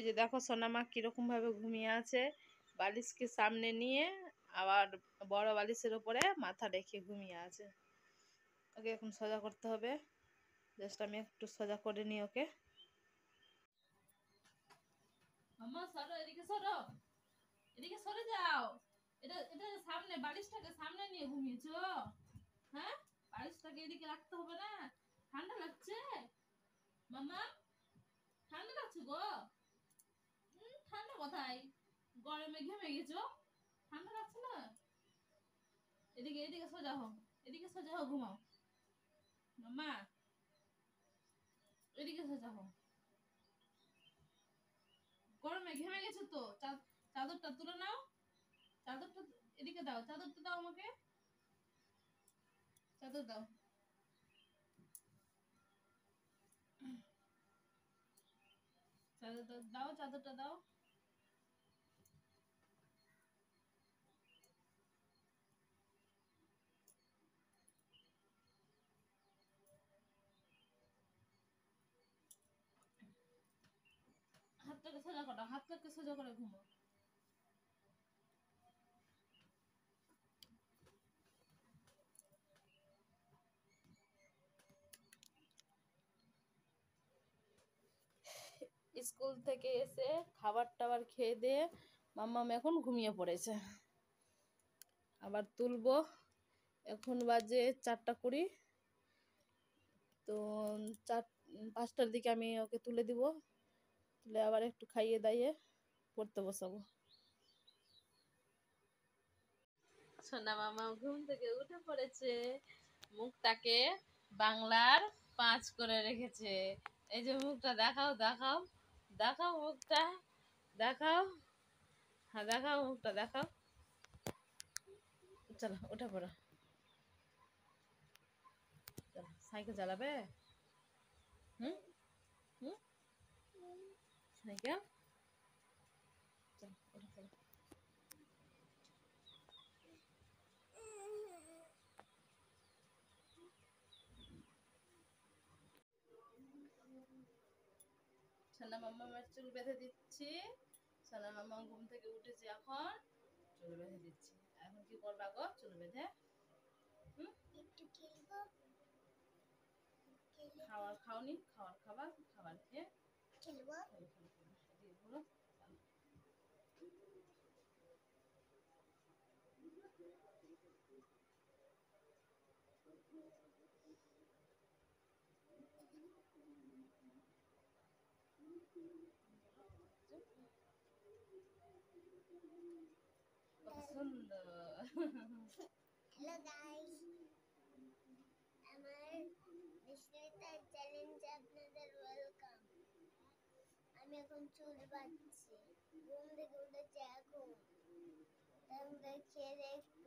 যে দেখো সোনামা কিরকম ভাবে ঘুমিয়ে আছে, বালিশকে সামনে নিয়ে আবার বড় বালিশের উপরে মাথা রেখে ঘুমিয়ে আছে। ওকে এখন সোজা করতে হবে। জাস্ট আমি একটু সোজা করে নিই ওকে। মাম্মা সরো, এদিকে সরো, এদিকে সরে যাও। এটা এটা সামনে, বালিশটাকে সামনে নিয়ে ঘুমিয়েছো। হ্যাঁ, বালিশটাকে এদিকে রাখতে হবে না? ঠান্ডা লাগছে মাম্মা? ঠান্ডা লাগছে গো? ঠান্ডা কোথায়? গরমে ঘেমে গেছো, ঠান্ডা লাগছে না? এদিকে এদিকে সোজা হও, এদিকে সোজা হও, ঘুমাও মাম্মা। এদিকে সোজা হও, গরমে ঘেমে গেছো তো। চাদরটা তুলে নাও, চাদরটা এদিকে দাও, চাদরটা দাও আমাকে, চাদর দাও। চাদরটা দাও, চাদরটা দাও। হাতটাকে সোজা করো, হাতটাকে সোজা করে ঘুমাও। স্কুল থেকে এসে খাবার টাবার খেয়ে দিয়ে মাম্মাম এখন ঘুমিয়ে পড়েছে। আবার তুলবো, এখন বাজে 4টা 20। তো 5টার দিকে আমি ওকে তুলে দিব, তুলে আবার একটু খাইয়ে দাইয়ে পড়তে বসাবো। সোনা মামা ঘুম থেকে উঠে পড়েছে, মুখটাকে বাংলার 5 করে রেখেছে। এই যে মুখটা দেখাও, দেখাও, দেখাও মুখটা, দেখাও। হ্যাঁ দেখাও, মুখটা দেখাও। চলো উঠে পড়ো, চলো সাইকেল চালাবে। হুম হুম, সাইকেল, চলো উঠে পড়ো। সোনা মাম্মা আমার চুল বেঁধে দিচ্ছি। সোনা মাম্মা ঘুম থেকে উঠেছে, এখন চুল বেঁধে দিচ্ছি। এখন কি করবা গো চুল বেঁধে? একটু খেলবো, খাওয়ার খাওনি, খাওয়ার খাবার, খাবার খেয়ে খেলবো। সুন্দর। হ্যালো গাইস, আমার বিস্মিতা চ্যালেঞ্জে আপনাদের ওয়েলকাম। আমি এখন চুল বাঁধছি, ঘুম থেকে উঠেছি এখন। তারপরে খেয়ে একটু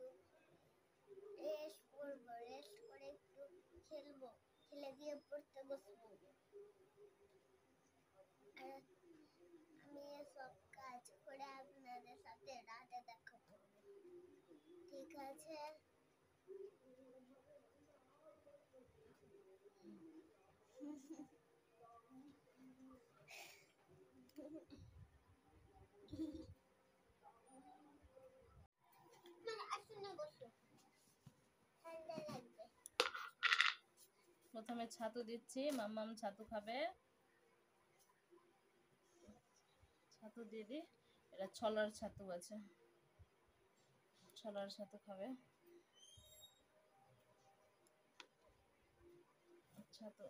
রেস্ট করবো, রেস্ট করে একটু খেলবো, খেলে দিয়ে পড়তে বসবো। আর আমি সব কাজ করে আপনাদের সাথে রাতে দেখা করবো, ঠিক আছে? প্রথমে ছাতু দিচ্ছি, মাম্মাম ছাতু খাবে। ছাতু দিয়ে দিই, এটা ছলার ছাতু আছে, ছলার ছাতু খাবে। ছাতু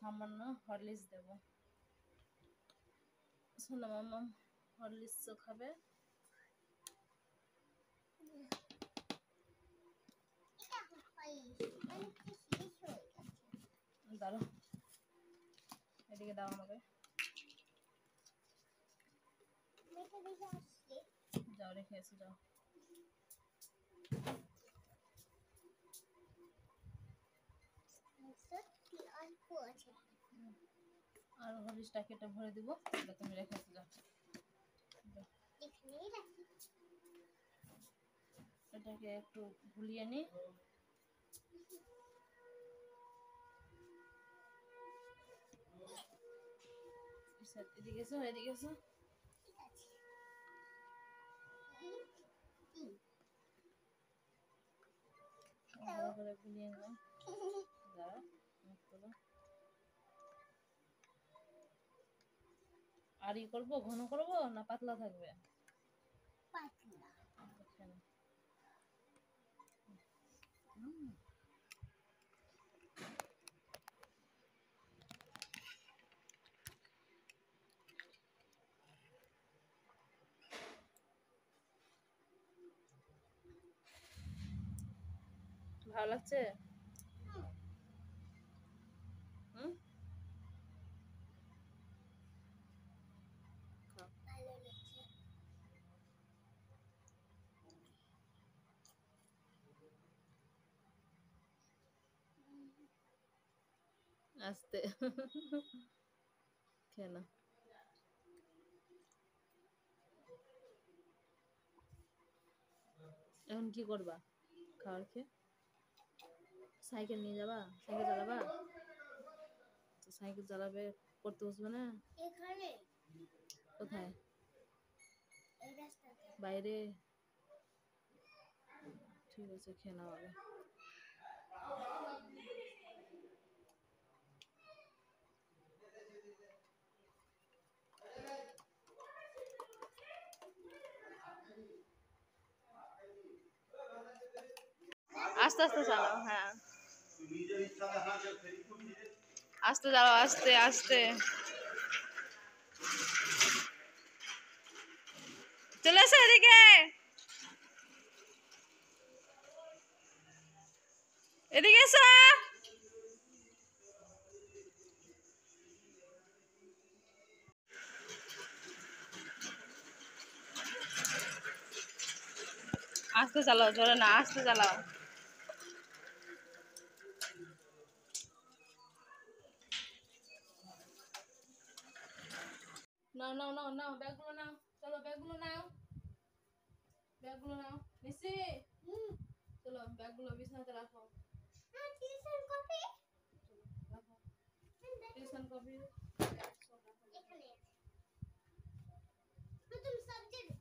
সামান্য হরলিক্স দেবো। শোনো মাম্মাম হরলিক্সও খাবে। দাঁড়ো, এদিকে দাও আমাকে। যাও রেখে এসে যাও। আর হলিসটা কেটে ভরে দিব, এটা তুমি রেখে এসে যাও। এটাকে একটু ভুলিয়ে নি। এদিকে এসো, এদিকে এসো। নিয়ে নাও দাঁড়া মুখ তোলো আর ই করবো ঘন করবো না পাতলা থাকবে পাতলা আচ্ছা না ভালো লাগছে হুম ভালো লাগছে আস্তে কেন এখন কি করবা খাবার খেয়ে সাইকেল নিয়ে যাবা সাইকেল চালাবা তো সাইকেল চালাবে পড়তে বসবে না এখানে কোথায় এই রাস্তাতে বাইরে ঠিক আছে খেয়ে নাও আগে আস্তে আস্তে চালাও হ্যাঁ আস্তে চালাও আস্তে আস্তে চলে এসো এদিকে এদিকে এসো আস্তে চালাও জোরে না আস্তে চালাও নাও নাও নাও নাও ব্যাগগুলো নাও চলো ব্যাগগুলো নাও নিসি চলো ব্যাগগুলো বিছানাতে রাখো টিউশন কপি রাখো টিউশন কপি এখানে প্রথম সাবজেক্ট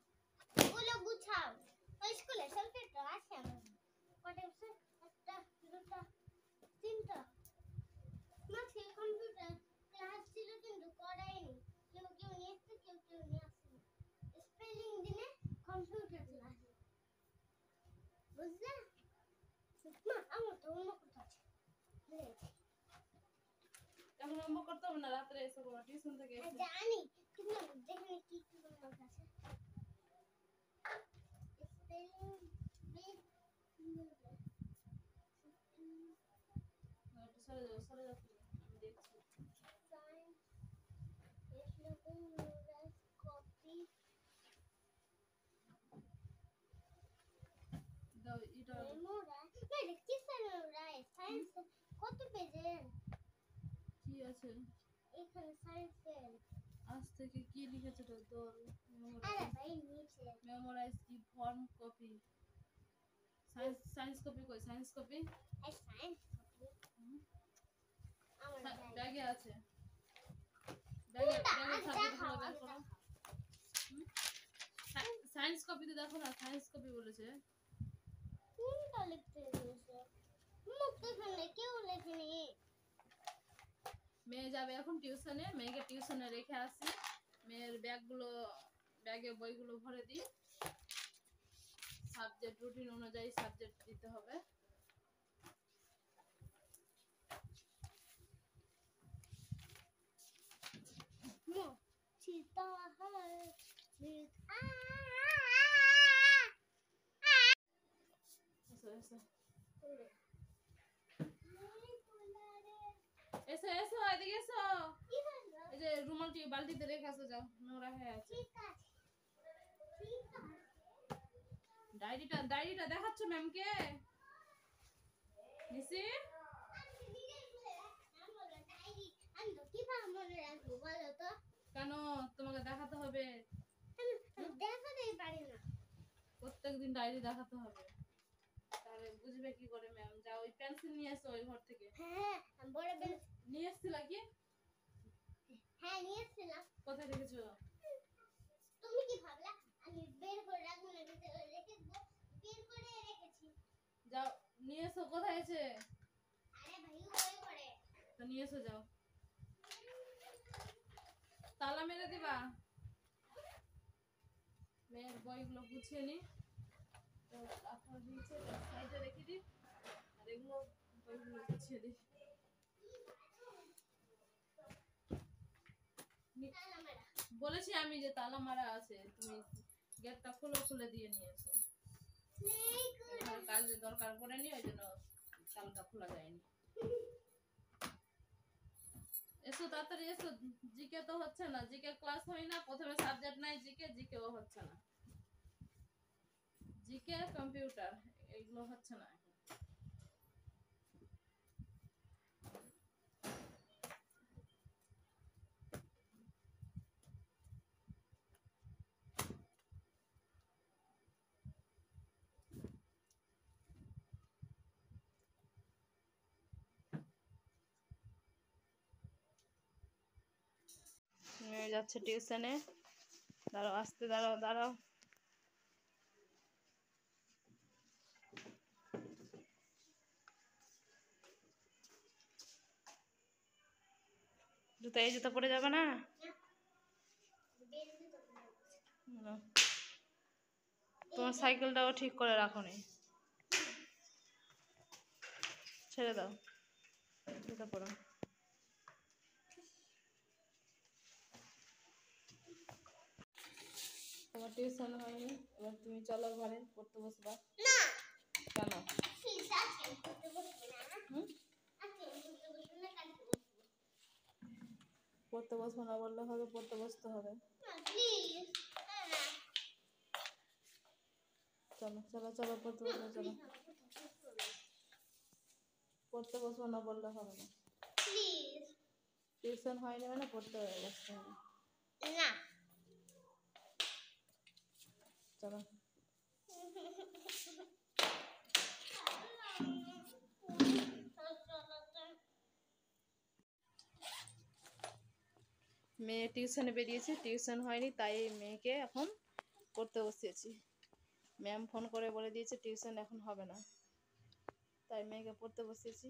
ওগুলো গুছাও ওই স্কুলে সাবজেক্ট আছে আমার কটা আছে একটা দুটো তিনটা মাঝে কম্পিউটার ক্লাস ছিল কিন্তু করাইনি কেউ কেউ নিয়ে এসছে কেউ কেউ নিয়ে আসেনি স্পেলিং দিনে কম্পিউটার ক্লাস বুঝলে মা আমার তো অন্য কোথাও আছে এখন হোমওয়ার্ক করতে হবে না রাত্রে এসে করো টিউশন থেকে এসে জানি কিন্তু দেখেন কি কি আমার কাছে স্পেলিং একটু সরে যাও তুমি। আমি দেখছি সাইন্স এসলুকিং নোরাস কপি দাও এটা মেমোরা মানে কিসের মেমোরা সায়েন্স কত পেজের কি আছে এখানে সায়েন্সের আজ থেকে কি লিখেছে তো তোর আরে ভাই নিচে মেমোরাইজ কি ফর্ম কপি সায়েন্স কপি কই সায়েন্স কপি এই সায়েন্স কপি আমার ব্যাগে আছে ব্যাগে সাবজেক্ট গুলো বের করো সায়েন্স কপিতে দেখো না সায়েন্স কপি বলেছে কোনটা লিখতে দিয়েছে মুখ এখানে কেউ লেখেনি মেয়ে যাবে এখন টিউশনে মেয়েকে টিউশনে রেখে আসি মেয়ের ব্যাগে বইগুলো ভরে দিই সাবজেক্ট রুটিন অনুযায়ী সাবজেক্ট দিতে হবে চিতা হয় এসো এসো এসো এসো এদিকে এসো এই যে রুমালটি বালতিতে রেখে আসো যাও নোংরা হয়ে আছে ডায়েরিটা দেখাচ্ছ ম্যামকে নিসি কেন তোমাকে দেখাতে হবে প্রত্যেকদিন ডায়েরি দেখাতে হবে তাহলে বুঝবে কি করে ম্যাম যাও ওই পেন্সিল নিয়ে এসো ওই ঘর থেকে নিয়ে এসছিলা কি কোথায় রেখেছো তুমি কি ভাবলা আমি বের করে রাখবো না ভিতরে রেখে দেবো বের করে রেখেছি যাও নিয়ে এসো, কোথায় আছে? আরে ভাই ওই করে তো নিয়ে এসো, যাও। তালা মেরে দিবা। মেয়ের বইগুলো গুছিয়ে নি, তো আপনার নিচে সাইডে রেখে দিই, আর এগুলো বইগুলো গুছিয়ে দিই। তালা মারা বলেছি আমি যে তালা মারা আছে, তুমি গেটটা খুলে দিয়ে নিয়ে এসো। নেই করে এখানে কাজে দরকার পড়েনি, ওই জন্য তালাটা খোলা যায়নি। এসো তাড়াতাড়ি এসো, জিকে তো হচ্ছে না, জিকে ক্লাস হয় না, প্রথমে সাবজেক্ট নাই জিকে, জিকেও হচ্ছে না, জিকে কম্পিউটার এইগুলো হচ্ছে না। মেয়ে যাচ্ছে টিউশনে, দাঁড়াও, আসতে দাঁড়াও দাঁড়াও। জুতা, এই জুতা পরে যাবে না? বেশি তো না। তোমার সাইকেলটাও ঠিক করে রাখো নি, ছেড়ে দাও, জুতা পরো। তোমার টিউশন হয়নি, এবার তুমি চলো ঘরে পড়তে বসবা। না কেন? ফিস আছে করতে বসবে না হুম? আছে করতে বসবে না কালকে বসবো পড়তে বসবো না বললে হবে, পড়তে বসতে হবে। না প্লিজ না চলো চলো চলো, পড়তে বসবো, চলো। পড়তে বসবো না বললে হবে না, প্লিজ টিউশন হয়নি মানে পড়তে বসতে হবে। না চলো। মেয়ে টিউশনে বেরিয়েছে, টিউশন হয়নি, তাই মেয়েকে এখন পড়তে বসিয়েছি। ম্যাম ফোন করে বলে দিয়েছে টিউশন এখন হবে না, তাই মেয়েকে পড়তে বসিয়েছি।